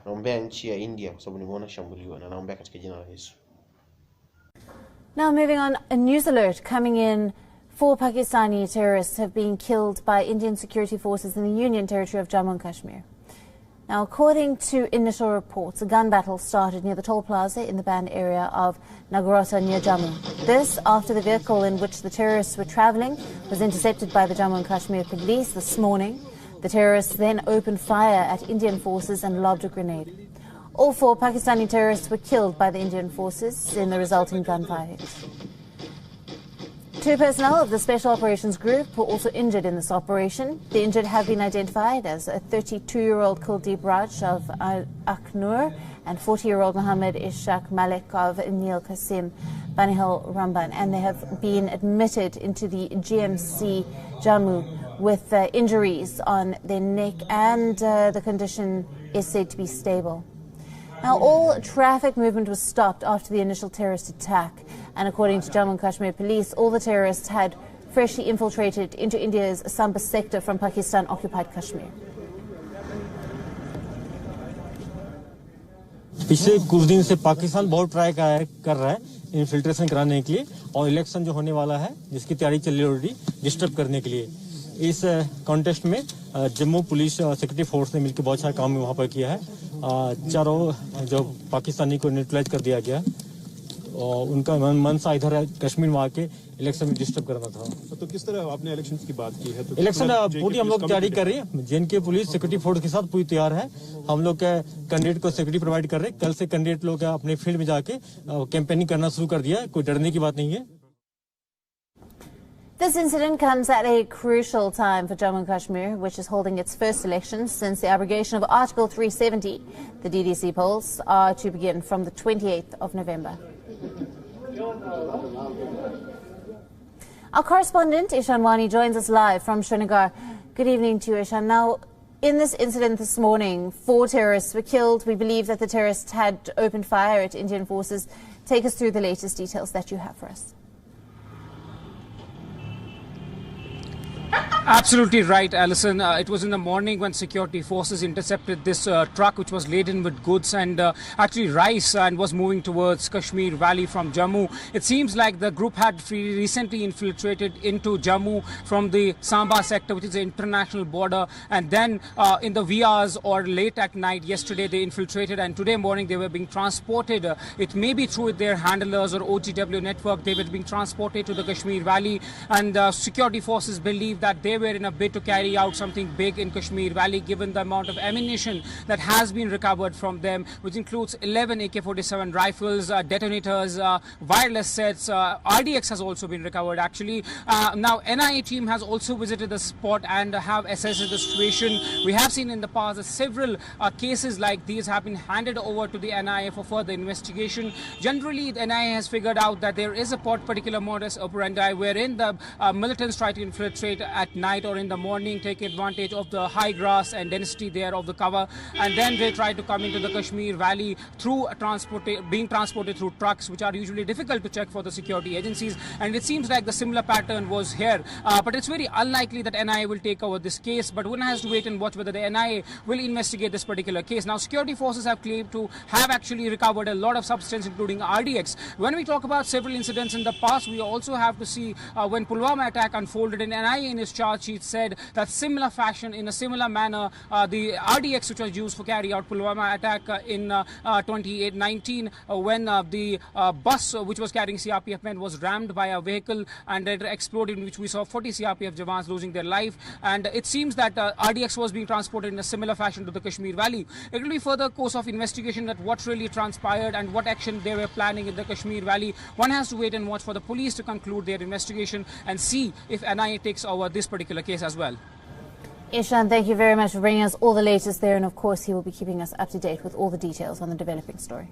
naombea nchi ya India kwa sababu nimeona shambulio na naombea katika jina la Yesu. Now moving on, a news alert coming in. 4 Pakistani terrorists have been killed by Indian security forces in the Union territory of Jammu and Kashmir. Now, according to initial reports, a gun battle started near the toll plaza in the banned area of Nagrota near Jammu. This after the vehicle in which the terrorists were travelling was intercepted by the Jammu and Kashmir police this morning. The terrorists then opened fire at Indian forces and lobbed a grenade. All 4 Pakistani terrorists were killed by the Indian forces in the resulting gunfights. 2 personnel of the Special Operations Group were also injured in this operation. The injured have been identified as a 32-year-old Kuldeep Raj of Akhnur and 40-year-old Mohammed Ishaq Malik of Neil Qasim Banihal Ramban, and they have been admitted into the GMC Jammu with injuries on their neck, and the condition is said to be stable. Now, all traffic movement was stopped after the initial terrorist attack, and according to Jammu and Kashmir police, all the terrorists had freshly infiltrated into India's Samba sector from Pakistan-occupied Kashmir. पिछले कुछ दिन से पाकिस्तान बहुत try कर रहा है infiltration कराने के लिए और इलेक्शन जो होने वाला है जिसकी तैयारी चल रही है ऑलरेडी डिस्टर्ब करने के लिए इस कॉन्टेस्ट में जम्मू पुलिस सिक्योरिटी फोर्स ने मिलकर बहुत सारा काम वहां पर किया है चारों जो पाकिस्तानी को न्यूट्रलाइज कर दिया गया और उनका मनसा इधर कश्मीर में आके इलेक्शन में डिस्टर्ब करना था। तो किस तरह आपने इलेक्शंस की बात की है? तो इलेक्शन पूरी हम लोग तैयारी कर रही है, जेएनके पुलिस सिक्योरिटी फोर्स के साथ पूरी तैयार है। हम लोग कैंडिडेट को सिक्योरिटी प्रोवाइड कर रहे हैं। कल से कैंडिडेट लोग अपने फील्ड में जाके कैंपेनिंग करना शुरू कर दिया है, कोई डरने की बात नहीं है। This incident comes at a crucial time for Jammu and Kashmir, which is holding its first elections since the abrogation of Article 370. The DDC polls are to begin from the 28th of November. Our correspondent, Ishan Wani, joins us live from Srinagar. Good evening to you, Ishan. Now, in this incident this morning, 4 terrorists were killed. We believe that the terrorists had opened fire at Indian forces. Take us through the latest details that you have for us. Absolutely right, Alison. It was in the morning when security forces intercepted this truck which was laden with goods and actually rice and was moving towards Kashmir Valley from Jammu. It seems like the group had recently infiltrated into Jammu from the Samba sector, which is the international border, and then in the VRs or late at night yesterday they infiltrated, and today morning they were being transported. It may be through their handlers or OTW network. They were being transported to the Kashmir Valley, and security forces believe that they were in a bid to carry out something big in Kashmir Valley, given the amount of ammunition that has been recovered from them, which includes 11 AK-47 rifles, detonators, wireless sets. RDX has also been recovered, actually. Now, NIA team has also visited the spot and have assessed the situation. We have seen in the past that several cases like these have been handed over to the NIA for further investigation. Generally, the NIA has figured out that there is a particular modus operandi wherein the militants try to infiltrate at night or in the morning, take advantage of the high grass and density there of the cover, and then they try to come into the Kashmir Valley through being transported through trucks, which are usually difficult to check for the security agencies. And it seems like the similar pattern was here, but it's very unlikely that NIA will take over this case. But one has to wait and watch whether the NIA will investigate this particular case. Now, security forces have claimed to have actually recovered a lot of substance, including RDX. When we talk about several incidents in the past, we also have to see when Pulwama attack unfolded, and NIA in its charge sheet said that similar fashion, in a similar manner, the RDX which was used for carry out Pulwama attack in 2019 when the bus which was carrying CRPF men was rammed by a vehicle and it exploded, in which we saw 40 CRPF Jawans losing their life. And it seems that RDX was being transported in a similar fashion to the Kashmir Valley. It will be further course of investigation that what really transpired and what action they were planning in the Kashmir Valley. One has to wait and watch for the police to conclude their investigation and see if NIA takes over this particular case as well. Ishan, thank you very much for bringing us all the latest there, and of course he will be keeping us up to date with all the details on the developing story.